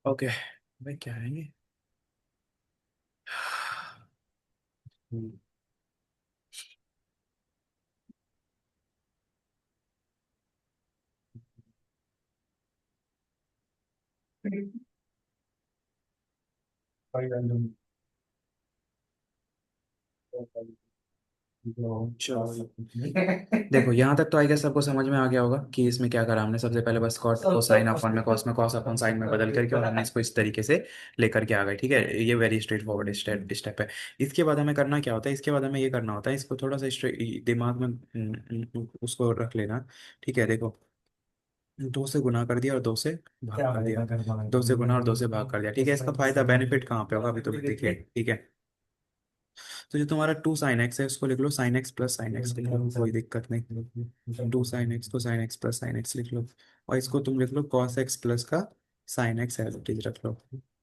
Okay भाई, क्या है ये? हम्म, चलो। देखो यहाँ तक तो आई गेस सबको समझ में आ गया होगा कि इसमें क्या करा हमने। सबसे पहले बस कॉट को साइन अपॉन में कॉस में कॉस अपॉन साइन में बदल करके और हमने इसको इस तरीके से लेकर के आ गए। ठीक है, ये very straight forward step step है। इसके बाद हमें करना क्या होता है, इसके बाद हमें ये करना होता है, इसको थोड़ा सा दिमाग में उसको रख लेना। ठीक है, देखो, दो से गुना कर दिया और दो से भाग कर दिया। दो से गुना और दो से भाग कर दिया। ठीक है, इसका फायदा बेनिफिट कहाँ पे होगा अभी तो देखिए। ठीक है, तो जो तुम्हारा टू साइन एक्स है उसको लिख लो sine x plus sine x लिख लो, कोई दिक्कत नहीं। टू साइन एक्स को sine x plus sine x लिख लो। और इसको तुम लिख लो कॉस एक्स प्लस का sine x as it is रख लो।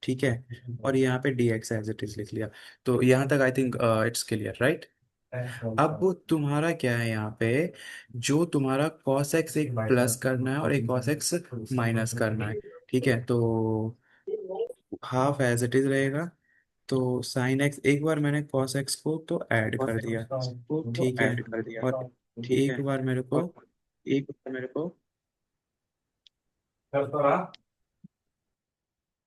ठीक है, और यहाँ पे d x as it is लिख लिया। तो यहाँ तक I think it's clear, right? अब वो तुम्हारा क्या है यहाँ पे, जो तुम्हारा cos x एक प्लस करना है और एक cos x माइनस करना है। ठीक है, तो हाफ एज इट इज रहेगा। तो साइन एक्स, एक बार मैंने cos x को तो ऐड कर दिया। ठीक है, और ठीक एक है, बार मेरे को और एक मेरे को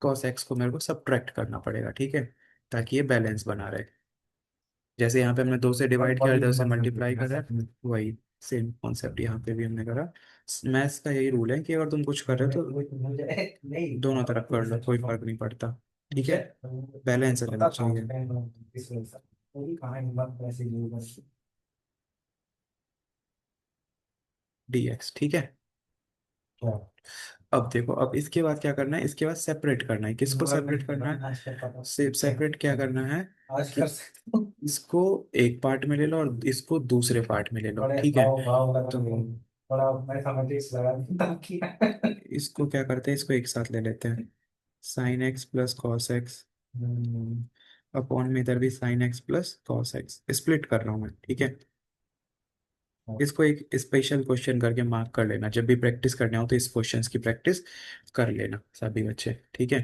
cos x को मेरे को सब्ट्रैक्ट करना पड़ेगा। ठीक है, ताकि ये बैलेंस बना रहे। जैसे यहाँ पे हमने दो से डिवाइड किया, इधर से मल्टीप्लाई करा, वही सेम कॉन्सेप्ट यहाँ पे भी हमने करा। मैथ्स का यही रूल है कि अगर तुम कुछ कर रहे हो तो दोनों तरफ कर लो, कोई फर्क नहीं पड़ता। ठीक है, बैलेंस रहना चाहिए। dx, ठीक है। अब देखो, अब इसके बाद क्या करना है, इसके बाद सेपरेट करना है। किसको सेपरेट करना है? सेपरेट क्या करना है कि इसको एक पार्ट में ले लो और इसको दूसरे पार्ट में ले लो। ठीक है, तो इसको क्या करते हैं, इसको एक साथ ले लेते हैं। Sign x plus cos x upon में इधर भी sign x plus cos x split कर रहा हूँ मैं। ठीक है, इसको एक स्पेशल क्वेश्चन करके मार्क कर लेना। जब भी प्रैक्टिस करना हो तो इस क्वेश्चंस की प्रैक्टिस कर लेना सभी बच्चे। ठीक है,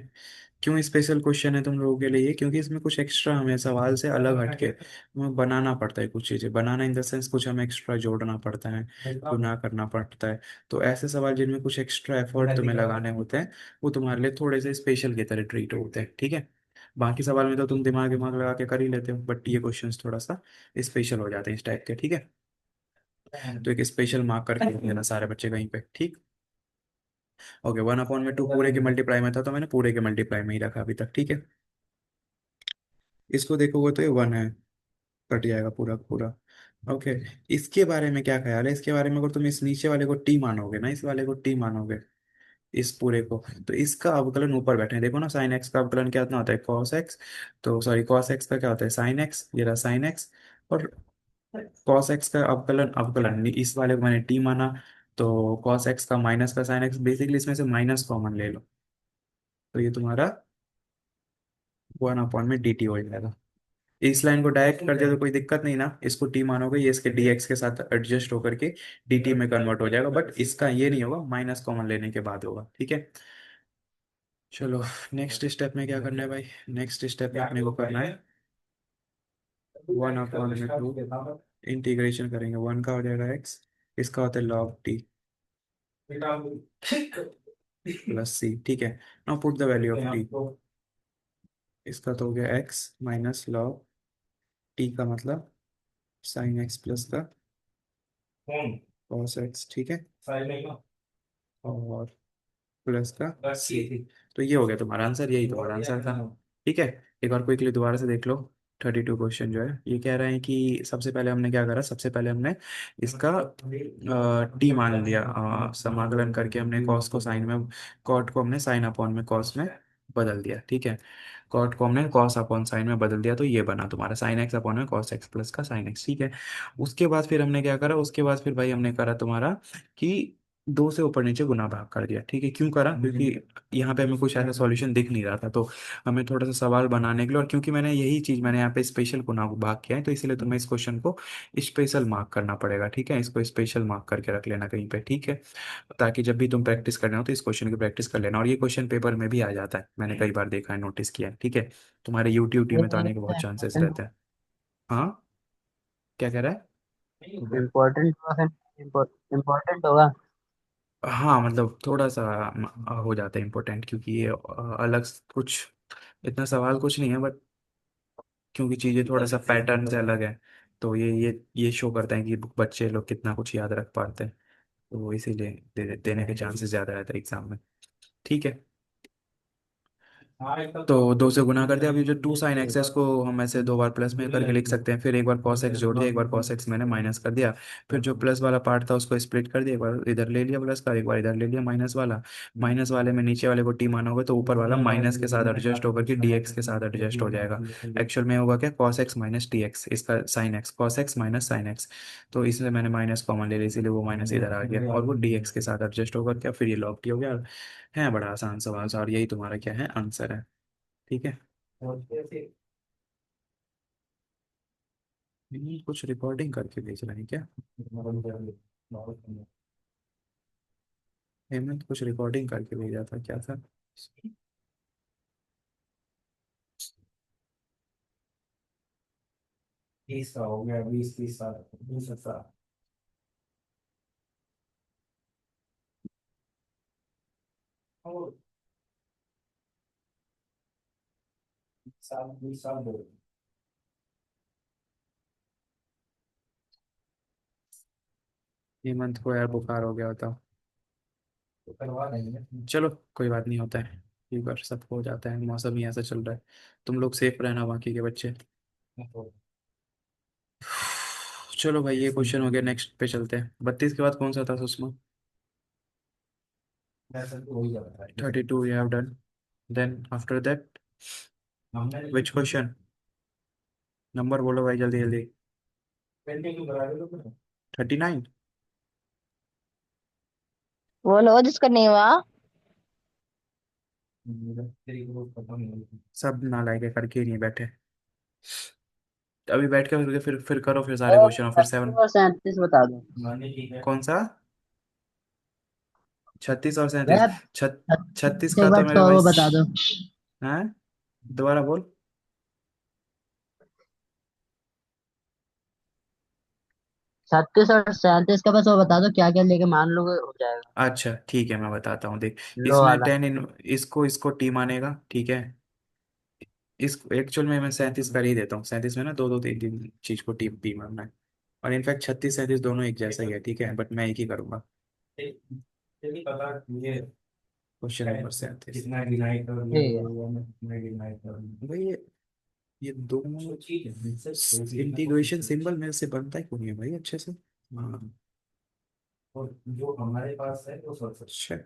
क्यों स्पेशल क्वेश्चन है तुम लोगों के लिए? क्योंकि इसमें कुछ एक्स्ट्रा हमें सवाल से अलग हटके हमें बनाना पड़ता है। कुछ चीज़ें बनाना इन द सेंस कुछ हमें एक्स्ट्रा जोड़ना पड़ता है, गुना करना पड़ता है। तो ऐसे सवाल जिनमें कुछ एक्स्ट्रा एफर्ट तुम्हें लगाने होते हैं, वो तुम्हारे लिए थोड़े से स्पेशल की तरह ट्रीट होते हैं। ठीक है, बाकी सवाल में तो तुम दिमाग दिमाग लगा के कर ही लेते हो, बट ये क्वेश्चंस थोड़ा सा स्पेशल हो जाते हैं इस टाइप के। ठीक है, तो एक स्पेशल मार्क करके रख देना सारे बच्चे कहीं पे। ठीक, ओके। वन अपॉन में टू पूरे के मल्टीप्लाई में था तो मैंने पूरे के मल्टीप्लाई में ही रखा अभी तक। ठीक है, इसको देखोगे तो ये वन है, कट जाएगा पूरा का पूरा। ओके, इसके बारे में क्या ख्याल है? इसके बारे में अगर तुम इस नीचे वाले को टी मानोगे ना, इस वाले को टी मानोगे, इस पूरे को, तो इसका अवकलन ऊपर बैठे हैं। देखो ना, साइन एक्स का अवकलन क्या इतना होता है, कॉस एक्स। तो सॉरी, कॉस एक्स का क्या होता है, साइन एक्स। ये रहा साइन एक्स। और कॉस एक्स का अवकलन, अवकलन इस वाले को मैंने टी माना। तो कॉस एक्स का माइनस का साइन एक्स, बेसिकली इसमें से माइनस कॉमन ले लो, तो ये तुम्हारा वन अपॉन में डी टी हो जाएगा। इस लाइन को डायरेक्ट कर दिया तो कोई दिक्कत नहीं ना, इसको टी मानोगे, ये इसके डी एक्स के साथ एडजस्ट होकर के डी टी में कन्वर्ट हो जाएगा। बट इसका ये नहीं होगा, माइनस कॉमन लेने के बाद होगा। ठीक है, चलो नेक्स्ट स्टेप में क्या करना है भाई? नेक्स्ट स्टेप में अपने को करना है वन अपॉन में टू, इंटीग्रेशन करेंगे, वन का हो जाएगा एक्स, इसका होता है लॉग टी प्लस सी। ठीक है, now put the value of T. इसका तो हो गया एक्स माइनस लॉग टी का मतलब साइन एक्स प्लस का कॉस एक्स। ठीक है, और प्लस का सी। तो ये हो गया तुम्हारा आंसर, यही तुम्हारा आंसर था। ठीक है, एक बार क्विकली दोबारा से देख लो। 32 क्वेश्चन जो है ये कह रहे हैं कि सबसे पहले हमने क्या करा, सबसे पहले हमने इसका टी मान लिया। समाकलन करके हमने कॉस को साइन में, कॉट को हमने साइन अपॉन में कॉस में बदल दिया। ठीक है, कॉट को हमने कॉस अपॉन साइन में बदल दिया, तो ये बना तुम्हारा साइन एक्स अपॉन में कॉस एक्स प्लस का साइन एक्स। ठीक है, उसके बाद फिर हमने क्या करा, उसके बाद फिर भाई हमने करा तुम्हारा कि दो से ऊपर नीचे गुना भाग कर दिया, ठीक है। क्यों करा? क्योंकि यहाँ पे हमें कुछ ऐसा सॉल्यूशन दिख नहीं रहा था, तो हमें थोड़ा सा सवाल बनाने के लिए, और क्योंकि मैंने यही चीज़ मैंने यहाँ पे स्पेशल गुना भाग किया है, तो इसीलिए तुम्हें इस क्वेश्चन को स्पेशल मार्क करना पड़ेगा, ठीक है। इसको स्पेशल मार्क करके रख लेना कहीं पे, ठीक है, ताकि जब भी तुम प्रैक्टिस करना हो तो इस क्वेश्चन की प्रैक्टिस कर लेना। और ये क्वेश्चन पेपर में भी आ जाता है, मैंने कई बार देखा है, नोटिस किया है, ठीक है। तुम्हारे यूट्यूब में तो आने के बहुत चांसेस रहते हैं। हाँ, क्या कह रहा है? इम्पोर्टेंट होगा फिर, इम्पोर्टेंट होगा। हाँ मतलब थोड़ा सा हो जाता है इम्पोर्टेंट, क्योंकि ये अलग कुछ इतना सवाल कुछ नहीं है, बट क्योंकि चीज़ें थोड़ा सा पैटर्न से अलग है, तो ये शो करता है कि बच्चे लोग कितना कुछ याद रख पाते हैं, तो इसीलिए देने के चांसेस ज़्यादा रहता है एग्जाम में, ठीक है। तो दो से गुना कर दिया। अभी जो टू साइन एक्स को हम ऐसे दो बार प्लस में करके लिख सकते हैं, फिर एक बार कॉस एक्स जोड़ दिया, एक बार कॉस एक्स मैंने माइनस कर दिया, फिर जो प्लस वाला पार्ट था उसको स्प्लिट कर दिया, एक बार इधर ले लिया प्लस का, एक बार इधर ले लिया माइनस वाला। माइनस वाले में नीचे वाले को टी मानोगे तो ऊपर वाला माइनस के साथ एडजस्ट होकर के डी एक्स के साथ एडजस्ट हो जाएगा। एक्चुअल में होगा क्या, cos x minus t x, इसका sine x, cos x minus sine x, तो इसलिए मैंने माइनस कॉमन ले लिया, इसीलिए वो माइनस इधर आ गया, और वो डी एक्स के साथ एडजस्ट होकर क्या, फिर ये लॉग टी हो गया। है बड़ा आसान सवाल सा, और यही तुम्हारा क्या है, आंसर है, ठीक है। कुछ रिकॉर्डिंग करके भेज रहे हैं क्या? हेमंत कुछ रिकॉर्डिंग करके भेजा था, क्या था? 30 का हो गया, 20 30 साल, 20 साल। और 20 साल बोल। हेमंत को यार बुखार हो गया था। तो करवा देंगे। चलो कोई बात नहीं, होता है, फीवर सबको हो जाता है, मौसम ही ऐसा चल रहा है। तुम लोग सेफ रहना, बाकी के बच्चे। चलो भाई, ये क्वेश्चन हो गया, नेक्स्ट पे चलते हैं। 32 के बाद कौन सा था सुषमा? ऐसा तो हो ही जाता है। 32 you have done, then after that हमने विच क्वेश्चन? नंबर बोलो भाई, जल्दी जल्दी। पेंटिंग क्यों करा रहे हो तुम? 39। बोलो जिसका नहीं हुआ। तेरी को पता नहीं है। सब नालायक है, करके ही नहीं बैठे। अभी बैठ के फिर करो फिर सारे क्वेश्चन, और फिर 7। और 37 बता दो। मानी ठीक है। कौन सा? 36 और 37? भैया छत 36 एक का तो बार मेरे तो भाई वो बता दो। हैं, दोबारा बोल। 36 और 37 का बस वो बता दो, क्या क्या लेके मान लोगे हो जाएगा। अच्छा ठीक है, मैं बताता हूँ, देख। लो इसमें वाला। 10 इन, इसको इसको टी मानेगा, ठीक है। इस एक्चुअल में मैं 37 कर ही देता हूँ, 37 में ना दो दो तीन तीन चीज को टी पी मानना है। और इनफैक्ट 36 37 दोनों एक जैसा ही है, ठीक है, बट मैं एक ही करूंगा। तेरी पता मुझे क्वेश्चन नंबर 37। कितना डिनाई कर ठीक है। लूँ, मैं कितना डिनाई कर लूँ। भाई ये दोनों तो ठीक है, मुझसे कोई ना इंटीग्रेशन कोई। सिंबल में से बनता है क्यों नहीं है भाई अच्छे से? हाँ। और जो हमारे पास है वो सबसे अच्छा।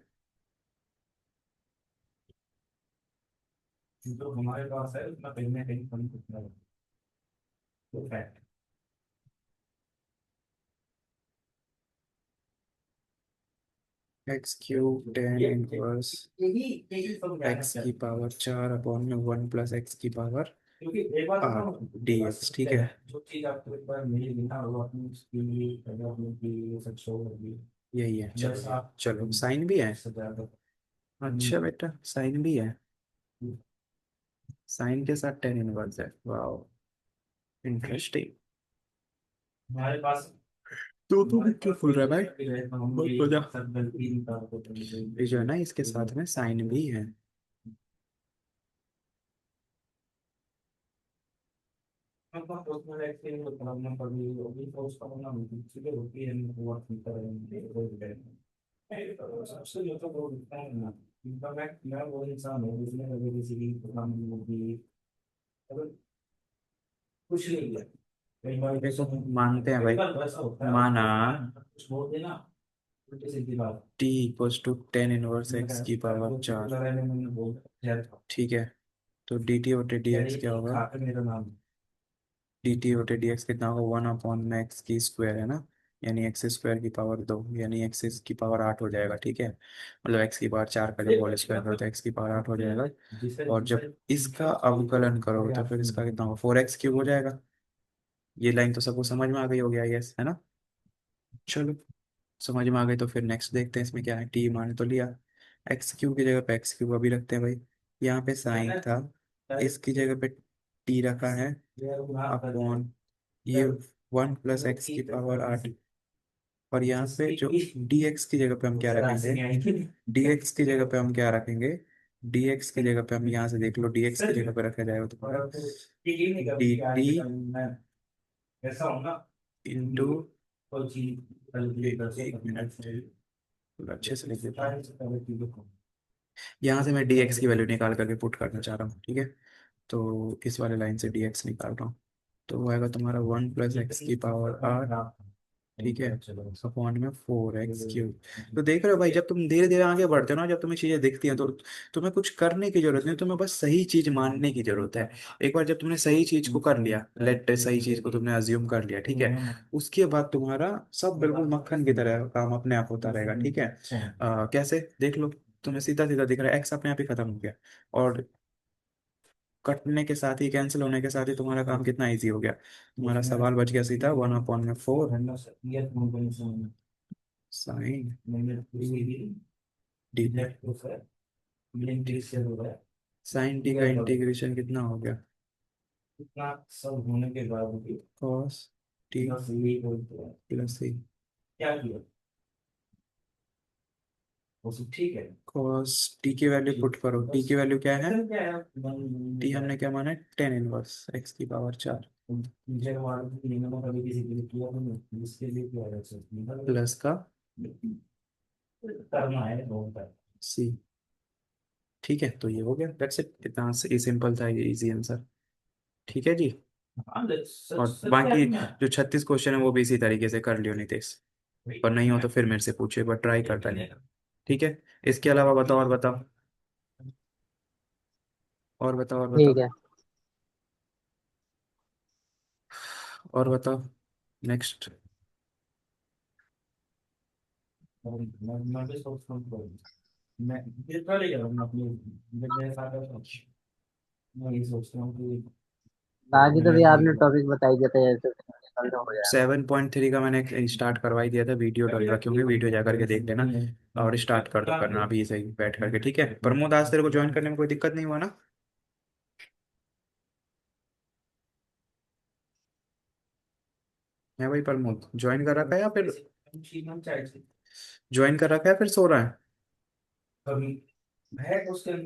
जो हमारे पास है उसमें कहीं ना कहीं कमी कुछ ना तो फैक्ट। एक्स क्यूब टेन ये इनवर्स यही यही सब ज्ञान एक्स है। की पावर 4 अपॉन में 1 प्लस एक्स की पावर क्योंकि एक बात आर बताऊं, डी जो एक्स, ठीक सत्य है। है, जो चीज आपको एक बार मिली ना वो अपनी उसकी अगर अपनी सब शो होगी। यही है, चलो जैसा ये आप चलो, साइन भी है। उससे ज्यादा अच्छा बेटा, साइन भी है, साइन के साथ टेन इनवर्स है, वाह, इंटरेस्टिंग। हमारे पास तो हमारे क्या पास फुल रहा है भाई? भी है, तो हम बस भी हो जा। सब गलती निकालते ये जो है ना, इसके साथ में साइन भी है। सबसे जो तो वो दिखता है ना, इनका मैं वो इंसान हूँ जिसने कभी किसी की प्रोग्रामिंग होगी अगर कुछ नहीं है। कई बार देखो, मानते हैं कई भाई, बार ऐसा होता है माना कुछ बोल देना उल्टी सीधी बात। T equals to tan inverse मैं एक्स की पावर वो 4, लड़ाई में मैंने बोल दिया था ठीक है। तो डी टी बटे डी एक्स यानी क्या होगा? खाकर मेरा नाम। डी टी बटे डी एक्स कितना होगा, 1 अपॉन में एक्स की स्क्वायर है ना, यानी एक्स स्क्वायर की पावर 2 यानी एक्स की पावर 8 हो जाएगा, ठीक है। मतलब एक्स की पावर 4 का जब होल स्क्वायर करो तो एक्स की पावर 8 हो जाएगा। और जब इसका अवकलन करो तो फिर इसका कितना होगा, 4x³ हो जाएगा। ये लाइन तो सबको समझ में आ गई होगी, आई गेस, है ना। चलो, समझ में आ गई तो फिर नेक्स्ट देखते हैं इसमें क्या है। टी मान तो लिया, x³ की जगह पे x³ अभी रखते हैं भाई। यहाँ पे साइन था, इसकी जगह पे टी रखा है अपॉन ये 1 + x⁻8। और यहाँ पे जो dx की जगह पे हम क्या रखेंगे, dx की जगह पे हम क्या रखेंगे, dx की जगह पे हम यहाँ से देख लो, dx की जगह पे रखा जाएगा तुम्हारा dt ऐसा हो ना इंटू, कोई चीज कैलकुलेट कर सकते एक हैं मिनट अच्छे से लिख देता हूँ। सारी से पहले चीजों को यहाँ से मैं dx की वैल्यू निकाल करके पुट करना चाह रहा हूँ, ठीक है। तो इस वाले लाइन से dx निकाल रहा हूँ। तो वो आएगा तुम्हारा 1 + x⁻8, ठीक है, अपॉन में 4x³। तो देख रहे हो भाई, जब तुम धीरे धीरे आगे बढ़ते हो ना, जब तुम्हें चीजें दिखती हैं तो तुम्हें कुछ करने की जरूरत नहीं, तुम्हें बस सही चीज मानने की जरूरत है। एक बार जब तुमने सही चीज को कर लिया, सही चीज को तुमने अज्यूम कर लिया, ठीक है, उसके बाद तुम्हारा सब बिल्कुल मक्खन की तरह काम अपने आप होता रहेगा, ठीक है। कैसे देख लो, तुम्हें सीधा सीधा दिख रहा है, एक्स अपने आप ही खत्म हो गया। और कटने के साथ ही, कैंसिल होने के साथ ही तुम्हारा काम कितना इजी हो गया। तुम्हारा सवाल बच गया सीधा 1/4 साइन डी। साइन डी का इंटीग्रेशन कितना हो गया, इतना सब होने के बाद भी कॉस टी बस यही बोलते हैं प्लस सी। क्या किया वो सब ठीक है कॉस टी की वैल्यू पुट करो, टी की वैल्यू क्या है, क्या है टी हमने क्या माना है, 10 इनवर्स x⁻4 मुझे वाला कभी किसी के लिए किया नहीं इसके लिए किया जा सकता है प्लस का करना है बहुत है सी। ठीक है, तो ये हो गया, दैट्स इट, इतना सिंपल था, ये इजी आंसर। ठीक है जी। हाँ सच और सच क्या बाकी है जो 36 क्वेश्चन है वो भी इसी तरीके से कर लियो नितेश। पर नहीं हो तो फिर मेरे से पूछिए, बट ट्राई करता नहीं। ठीक है। इसके अलावा बताओ, और बताओ, और बताओ, और ठीक बताओ, है। और बताओ, नेक्स्ट। मैं भी सोचता हूँ मैं ये कर ही करूँ अपनी जब मेरे साथ ऐसा होता है, मैं ये सोचता हूँ कि बाकी तो मैं भी भी आपने टॉपिक बताई दिया था, जैसे जल्द हो जाएगा। 7.3 का मैंने स्टार्ट करवाई दिया था, वीडियो डाल रखी होंगी, वीडियो जा करके देख लेना। और स्टार्ट कर दो करना अभी सही बैठ करके, ठीक है। प्रमोद, आज तेरे को ज्वाइन करने में कोई दिक्कत नहीं हुआ ना। है भाई प्रमोद, ज्वाइन कर रखा है या फिर ज्वाइन कर रखा है फिर सो रहा है। कभी है उसके